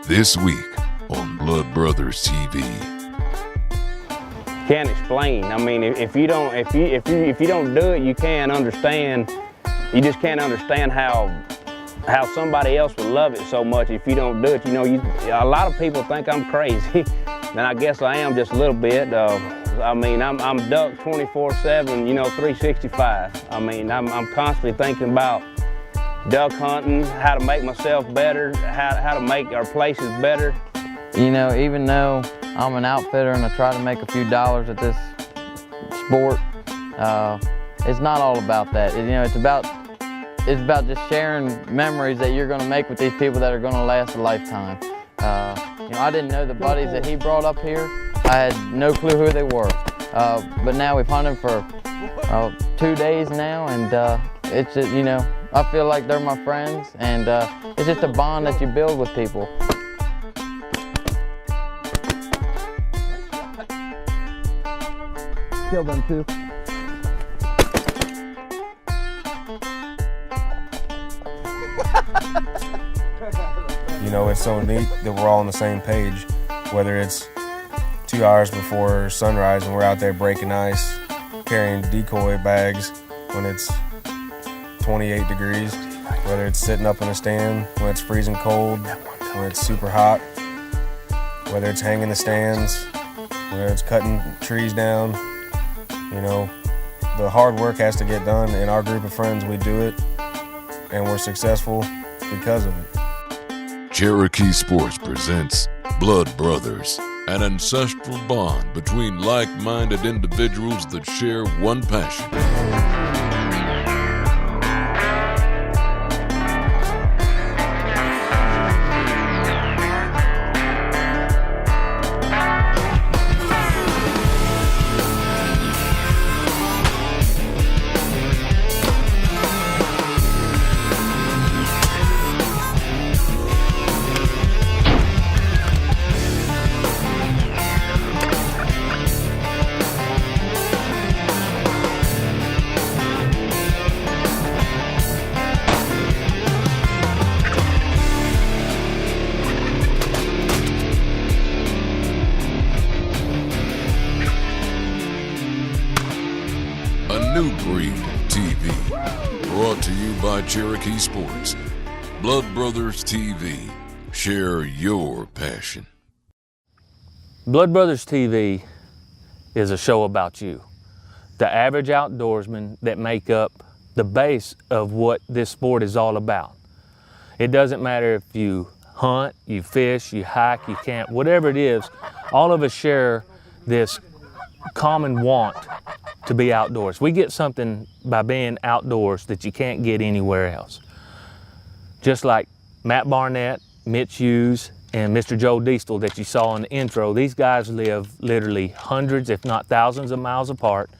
This week on Blood Brothers TV. Can't explain. I mean, if you don't do it, you can't understand. You just can't understand how somebody else would love it so much if you don't do it. You know, a lot of people think I'm crazy, and I guess I am just a little bit. I mean, I'm duck 24/7, you know, 365. I mean, I'm constantly thinking about duck hunting, how to make myself better, how to make our places better. You know, even though I'm an outfitter and I try to make a few dollars at this sport, it's not all about that. You know, it's about just sharing memories that you're going to make with these people that are going to last a lifetime. You know, I didn't know the buddies that he brought up here. I had no clue who they were. But now we've hunted for 2 days now, and it's just, you know, I feel like they're my friends, and it's just a bond that you build with people. Kill them too. You know, it's so neat that we're all on the same page, whether it's 2 hours before sunrise and we're out there breaking ice, carrying decoy bags when it's 28 degrees, whether it's sitting up in a stand when it's freezing cold, when it's super hot, whether it's hanging the stands, whether it's cutting trees down. You know, the hard work has to get done. In our group of friends, we do it, and we're successful because of it. Cherokee Sports presents Blood Brothers, an ancestral bond between like-minded individuals that share one passion. New Breed TV, brought to you by Cherokee Sports. Blood Brothers TV, share your passion. Blood Brothers TV is a show about you, the average outdoorsmen that make up the base of what this sport is all about. It doesn't matter if you hunt, you fish, you hike, you camp, whatever it is, all of us share this common want to be outdoors. We get something by being outdoors that you can't get anywhere else. Just like Matt Barnett, Mitch Hughes, and Mr. Joe Diestel that you saw in the intro, these guys live literally hundreds, if not thousands of miles apart,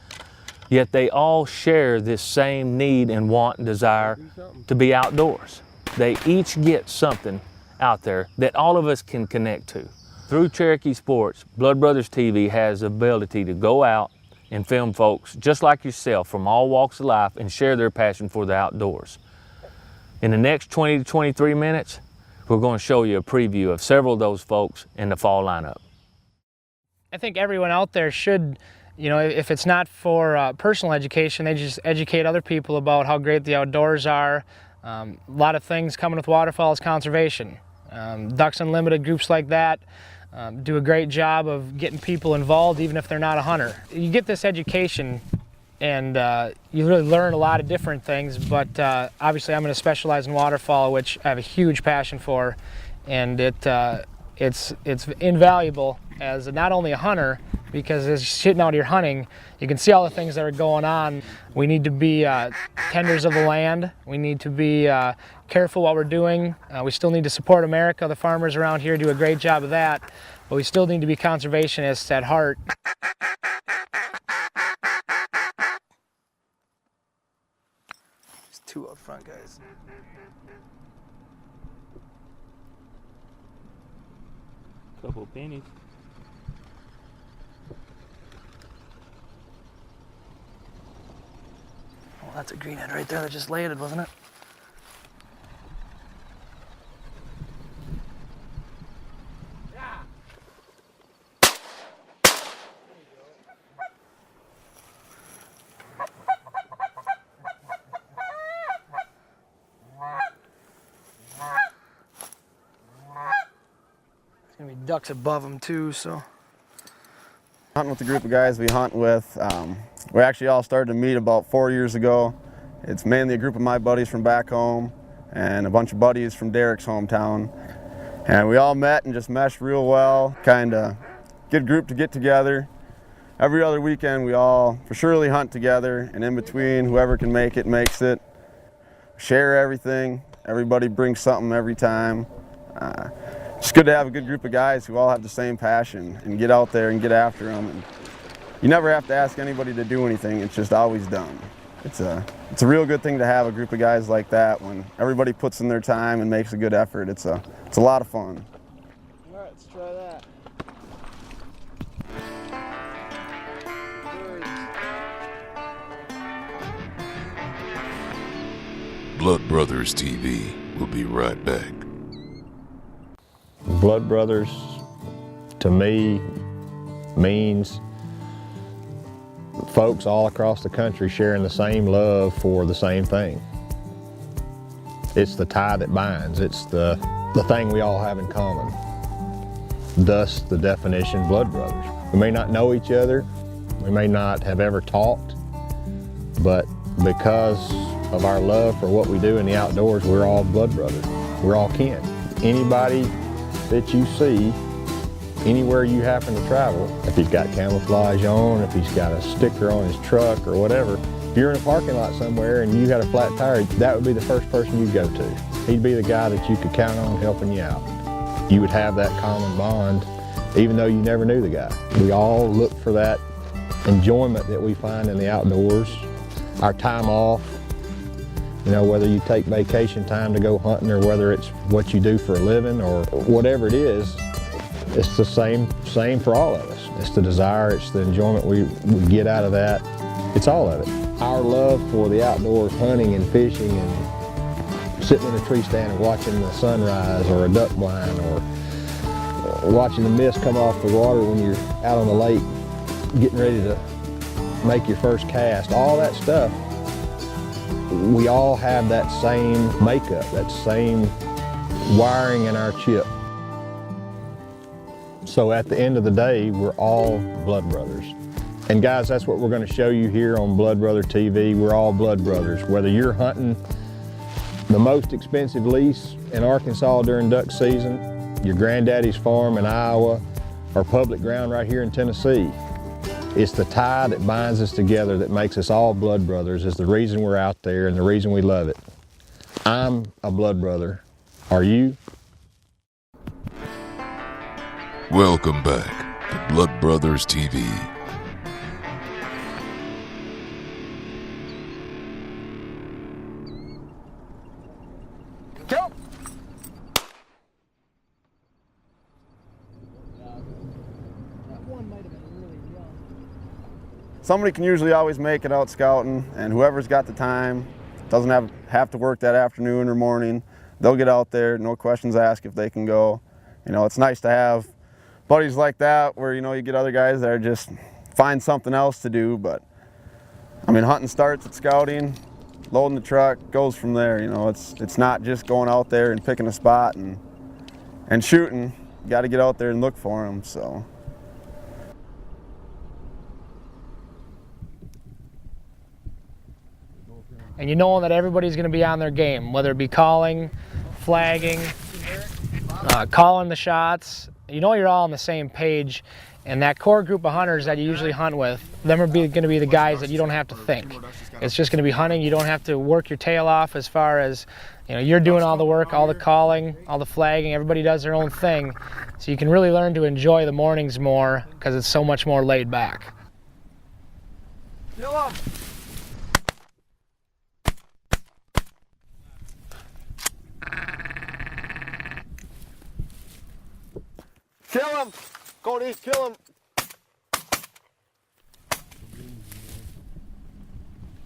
yet they all share this same need and want and desire to be outdoors. They each get something out there that all of us can connect to. Through Cherokee Sports, Blood Brothers TV has the ability to go out and film folks just like yourself from all walks of life and share their passion for the outdoors. In the next 20 to 23 minutes, we're going to show you a preview of several of those folks in the fall lineup. I think everyone out there should, you know, if it's not for personal education, they just educate other people about how great the outdoors are. A lot of things coming with waterfowl is conservation. Ducks Unlimited, groups like that, do a great job of getting people involved even if they're not a hunter. You get this education and you really learn a lot of different things, but obviously I'm going to specialize in waterfowl, which I have a huge passion for, and it's invaluable as not only a hunter, because as you're sitting out here hunting, you can see all the things that are going on. We need to be tenders of the land. We need to be careful what we're doing. We still need to support America. The farmers around here do a great job of that, but we still need to be conservationists at heart. There's two up front, guys. Couple of pennies. Oh, that's a greenhead right there that just landed, wasn't it? gonna be ducks above them too, so. Hunting with the group of guys we hunt with. We actually all started to meet about 4 years ago. It's mainly a group of my buddies from back home and a bunch of buddies from Derek's hometown. And we all met and just meshed real well. Kind of good group to get together. Every other weekend we all for surely hunt together, and in between, whoever can make it makes it. Share everything. Everybody brings something every time. It's good to have a good group of guys who all have the same passion and get out there and get after them. And you never have to ask anybody to do anything, it's just always done. It's a real good thing to have a group of guys like that when everybody puts in their time and makes a good effort. It's a lot of fun. All right, let's try that. Blood Brothers TV will be right back. Blood Brothers, to me, means folks all across the country sharing the same love for the same thing. It's the tie that binds. It's the thing we all have in common. Thus, the definition, Blood Brothers. We may not know each other. We may not have ever talked, but because of our love for what we do in the outdoors, we're all blood brothers. We're all kin. Anybody that you see, anywhere you happen to travel, if he's got camouflage on, if he's got a sticker on his truck or whatever, if you're in a parking lot somewhere and you got a flat tire, that would be the first person you'd go to. He'd be the guy that you could count on helping you out. You would have that common bond, even though you never knew the guy. We all look for that enjoyment that we find in the outdoors, our time off. You know, whether you take vacation time to go hunting or whether it's what you do for a living or whatever it is, it's the same for all of us. It's the desire, it's the enjoyment we get out of that. It's all of it. Our love for the outdoors, hunting and fishing and sitting in a tree stand and watching the sunrise or a duck blind or watching the mist come off the water when you're out on the lake getting ready to make your first cast, all that stuff. We all have that same makeup, that same wiring in our chip. So at the end of the day, we're all blood brothers. And guys, that's what we're going to show you here on Blood Brother TV. We're all blood brothers. Whether you're hunting the most expensive lease in Arkansas during duck season, your granddaddy's farm in Iowa, or public ground right here in Tennessee, it's the tie that binds us together that makes us all blood brothers, is the reason we're out there and the reason we love it. I'm a blood brother. Are you? Welcome back to Blood Brothers TV. Go! Somebody can usually always make it out scouting, and whoever's got the time, doesn't have to work that afternoon or morning, they'll get out there, no questions asked if they can go. You know, it's nice to have buddies like that where, you know, you get other guys that are just find something else to do, but I mean, hunting starts at scouting, loading the truck, goes from there. You know, it's not just going out there and picking a spot and shooting. You got to get out there and look for them, so. And you know that everybody's going to be on their game, whether it be calling, flagging, calling the shots. You know you're all on the same page, and that core group of hunters that you usually hunt with, them are going to be the guys that you don't have to think. It's just going to be hunting. You don't have to work your tail off as far as, you know, you're doing all the work, all the calling, all the flagging. Everybody does their own thing. So you can really learn to enjoy the mornings more because it's so much more laid back. Kill 'em! Kill him! Cody, kill him!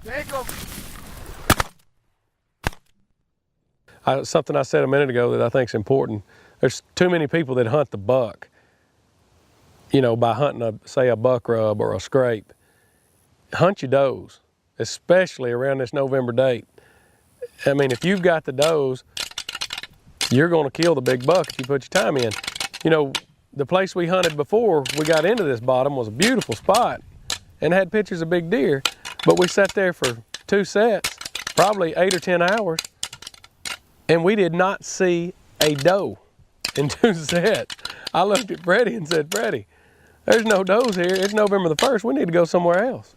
Take him! Something I said a minute ago that I think is important. There's too many people that hunt the buck, you know, by hunting, say, a buck rub or a scrape. Hunt your does, especially around this November date. I mean, if you've got the does, you're going to kill the big buck if you put your time in. You know, the place we hunted before we got into this bottom was a beautiful spot and had pictures of big deer, but we sat there for 2 sets, probably 8 or 10 hours, and we did not see a doe in 2 sets. I looked at Freddie and said, Freddie, there's no does here. It's November the 1st. We need to go somewhere else.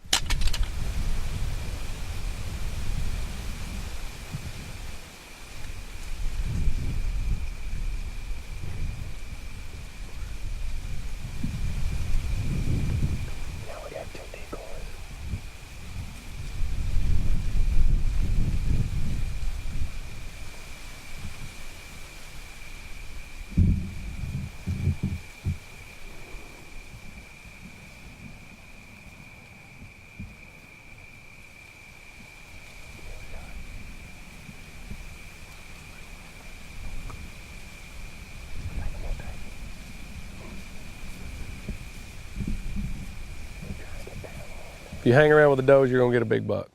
If you hang around with the does, you're gonna get a big buck.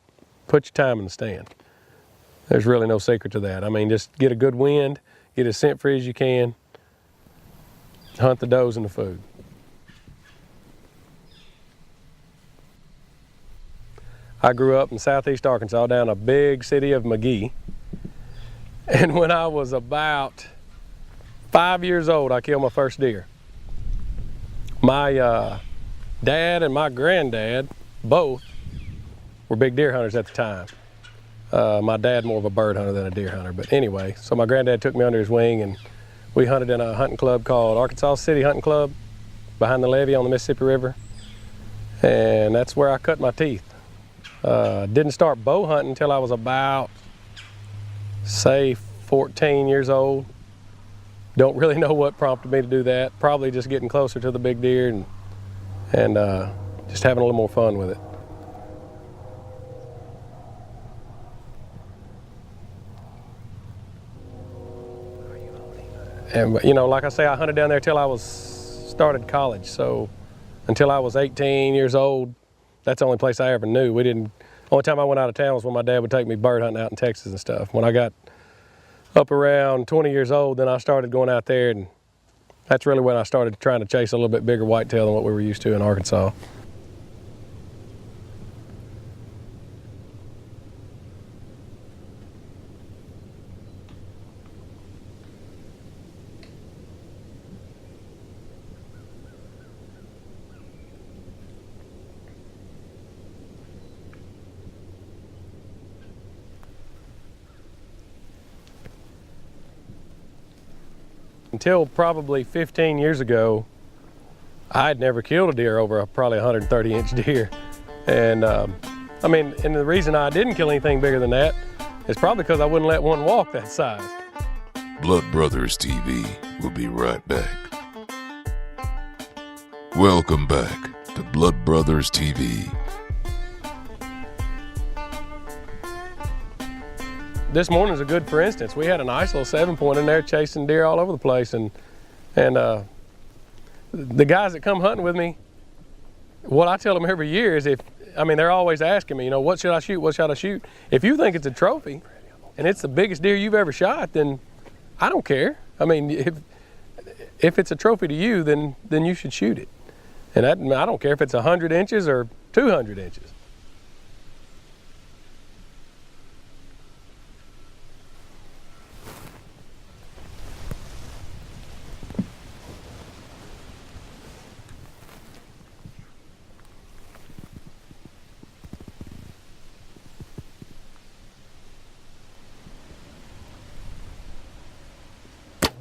Put your time in the stand. There's really no secret to that. I mean, just get a good wind, get as scent free as you can, hunt the does and the food. I grew up in southeast Arkansas down a big city of McGee. And when I was about 5 years old, I killed my first deer. My dad and my granddad both were big deer hunters at the time. My dad more of a bird hunter than a deer hunter, but anyway, so my granddad took me under his wing and we hunted in a hunting club called Arkansas City Hunting Club behind the levee on the Mississippi River, and that's where I cut my teeth. Didn't start bow hunting until I was about, say, 14 years old. Don't really know what prompted me to do that. Probably just getting closer to the big deer and just having a little more fun with it. And you know, like I say, I hunted down there till I started college. So until I was 18 years old, that's the only place I ever knew. Only time I went out of town was when my dad would take me bird hunting out in Texas and stuff. When I got up around 20 years old, then I started going out there, and that's really when I started trying to chase a little bit bigger whitetail than what we were used to in Arkansas. Until probably 15 years ago, I'd never killed a deer over probably 130-inch deer. And I mean, and the reason I didn't kill anything bigger than that is probably because I wouldn't let one walk that size. Blood Brothers TV will be right back. Welcome back to Blood Brothers TV. This morning's a good for instance. We had a nice little 7-point in there chasing deer all over the place, and the guys that come hunting with me, what I tell them every year is they're always asking me, you know, what should I shoot, what should I shoot? If you think it's a trophy and it's the biggest deer you've ever shot, then I don't care. I mean, if it's a trophy to you, then you should shoot it. And I don't care if it's 100 inches or 200 inches.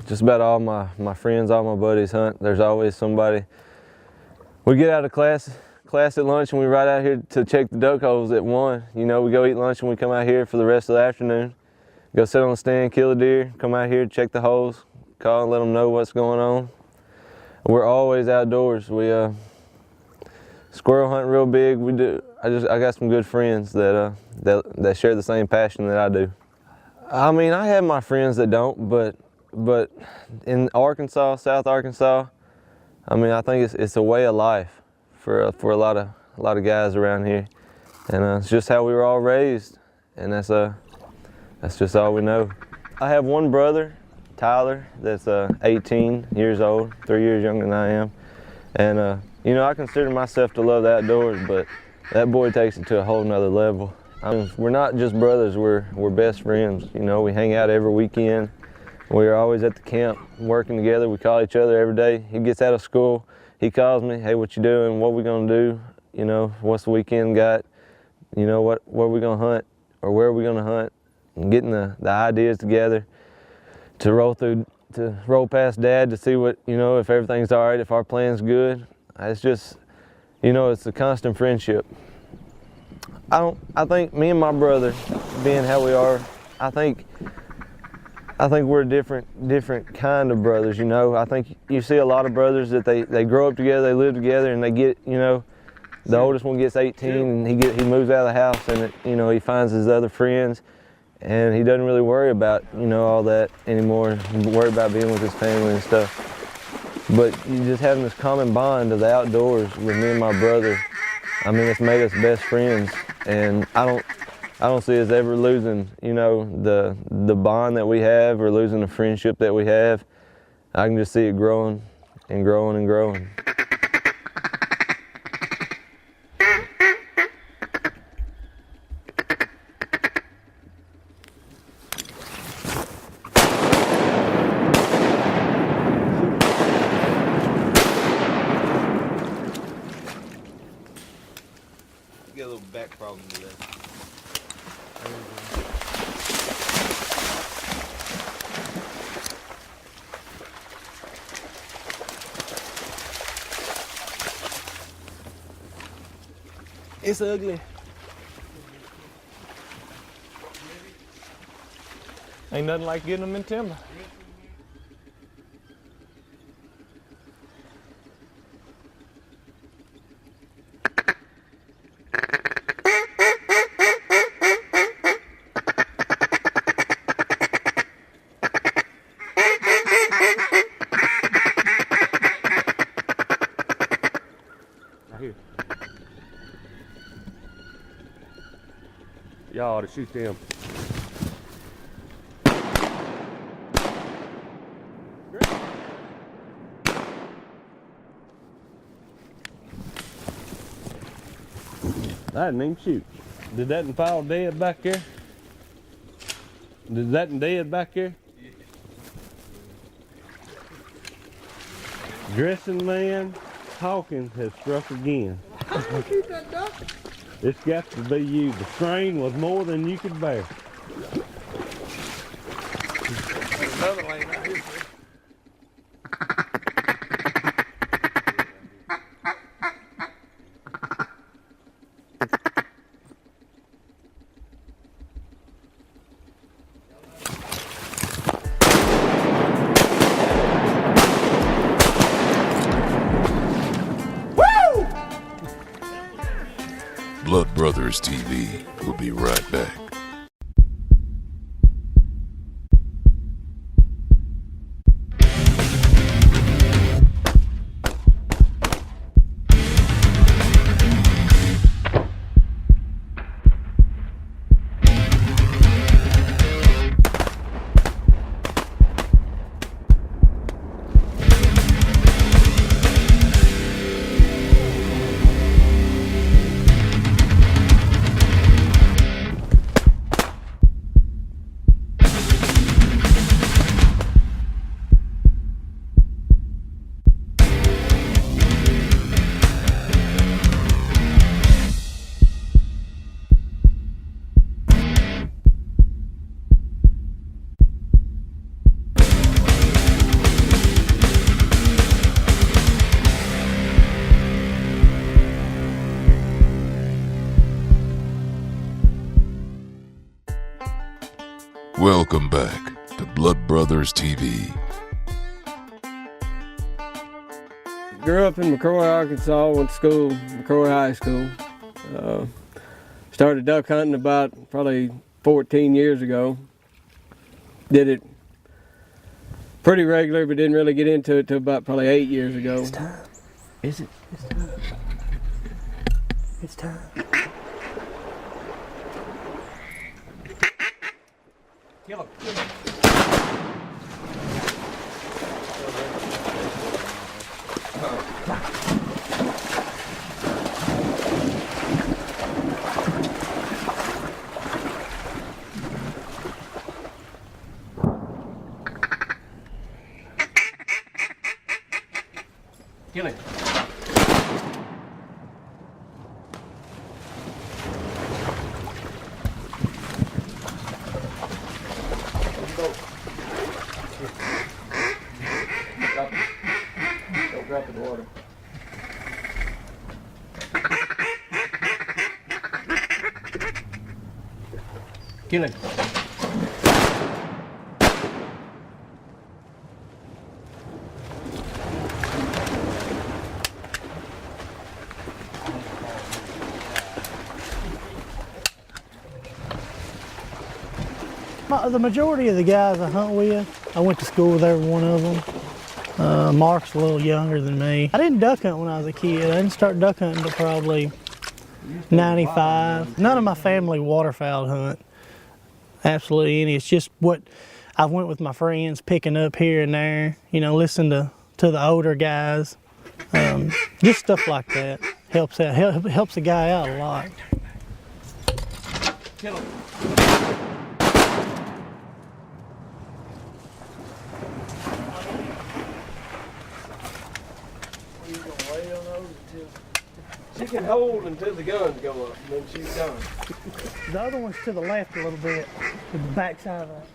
Just about all my friends, all my buddies hunt. There's always somebody. We get out of class at lunch and we ride out here to check the duck holes at 1. You know, we go eat lunch and we come out here for the rest of the afternoon. Go sit on the stand, kill a deer, come out here, check the holes, call and let them know what's going on. We're always outdoors. We squirrel hunt real big. We do. I got some good friends that share the same passion that I do. I mean, I have my friends that don't, but in Arkansas, South Arkansas, I mean, I think it's a way of life for a lot of guys around here, and it's just how we were all raised, and that's just all we know. I have one brother Tyler, that's 18 years old, 3 years younger than I am. And you know, I consider myself to love the outdoors, but that boy takes it to a whole nother level. I mean, we're not just brothers, we're best friends. You know, we hang out every weekend. We're always at the camp working together. We call each other every day. He gets out of school, he calls me, hey, what you doing? What we gonna do? You know, what's the weekend got? You know, where we gonna hunt or where are we gonna hunt? And getting the ideas together to roll past Dad to see what, you know, if everything's all right, if our plan's good. It's just, you know, it's a constant friendship. I think me and my brother, being how we are, I think we're a different kind of brothers, you know. I think you see a lot of brothers that they grow up together, they live together, and they get, you know, the oldest one gets 18 and he moves out of the house and, you know, he finds his other friends and he doesn't really worry about, you know, all that anymore. He worry about being with his family and stuff. But you just having this common bond of the outdoors with me and my brother, I mean, it's made us best friends, and I don't see us ever losing, you know, the bond that we have or losing the friendship that we have. I can just see it growing and growing and growing. Get a little back problem with that. It's ugly. Ain't nothing like getting them in timber. Here. Y'all ought to shoot them. I didn't even shoot. Did that and fall dead back there? Did that and dead back there? Dressing man Hawkins has struck again. It's got to be you. The strain was more than you could bear. Another lane right here. Blood Brothers TV will be right back. Welcome back to Blood Brothers TV. Grew up in McCrory, Arkansas, went to school, McCrory High School. Started duck hunting about probably 14 years ago. Did it pretty regular, but didn't really get into it till about probably 8 years ago. It's time. Is it? It's time. It's time. Kill him. Kill him. Don't drop the water. Kill him. The majority of the guys I hunt with, I went to school with every one of them. Mark's a little younger than me. I didn't duck hunt when I was a kid. I didn't start duck hunting until probably 95. None of my family waterfowl hunt, absolutely any. It's just what I went with my friends, picking up here and there, you know, listen to the older guys. Just stuff like that helps out, helps a guy out a lot. Kill him. She can hold until the guns go up, and then she's done. The other one's to the left a little bit, to the back side of that.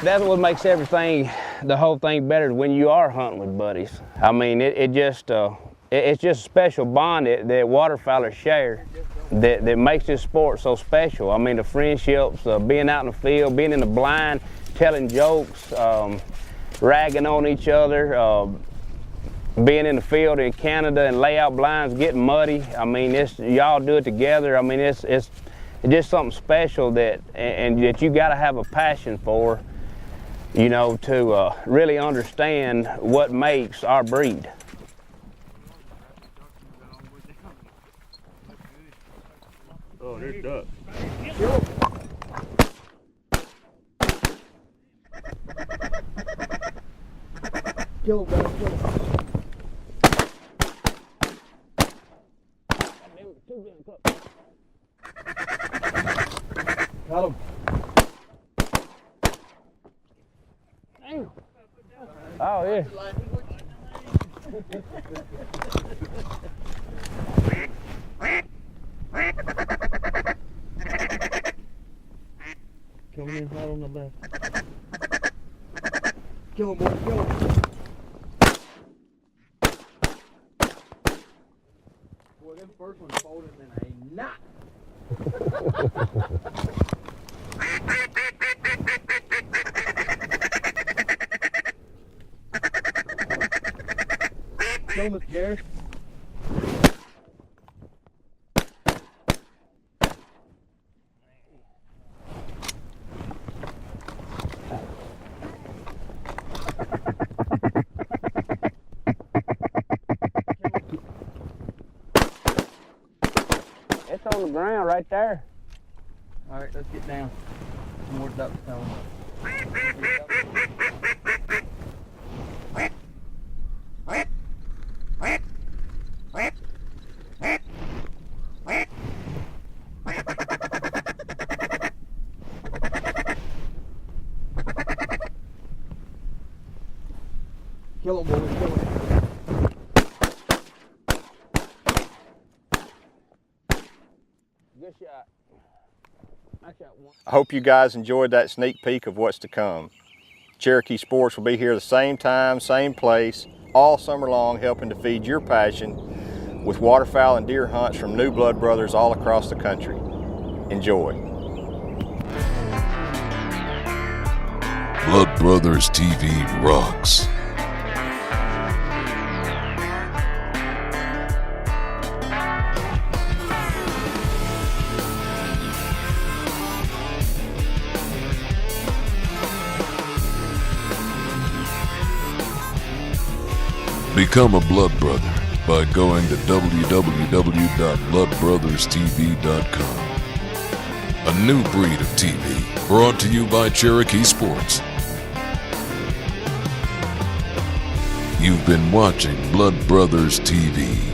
That's what makes everything, the whole thing better when you are hunting with buddies. I mean, it's just a special bond that waterfowlers share that makes this sport so special. I mean, the friendships, being out in the field, being in the blind, telling jokes, ragging on each other, being in the field in Canada and lay out blinds, getting muddy. I mean, y'all do it together. I mean, it's just something special that you got to have a passion for, you know, to really understand what makes our breed. Oh, there's duck. Kill him, guys, kill him. Got him. Damn. Oh, yeah. Coming in hot on the left. Kill him, boy, kill him. Boy, them first one's folded in a knot. Kill him, Mr. Garrett. It's on the ground right there. All right, let's get down. More ducks coming. Kill him, boys, kill him. Good shot. I shot one. I hope you guys enjoyed that sneak peek of what's to come. Cherokee Sports will be here the same time, same place, all summer long, helping to feed your passion with waterfowl and deer hunts from new blood brothers all across the country. Enjoy. Blood Brothers TV rocks. Become a blood brother by going to www.bloodbrotherstv.com. A new breed of TV brought to you by Cherokee Sports. You've been watching Blood Brothers TV.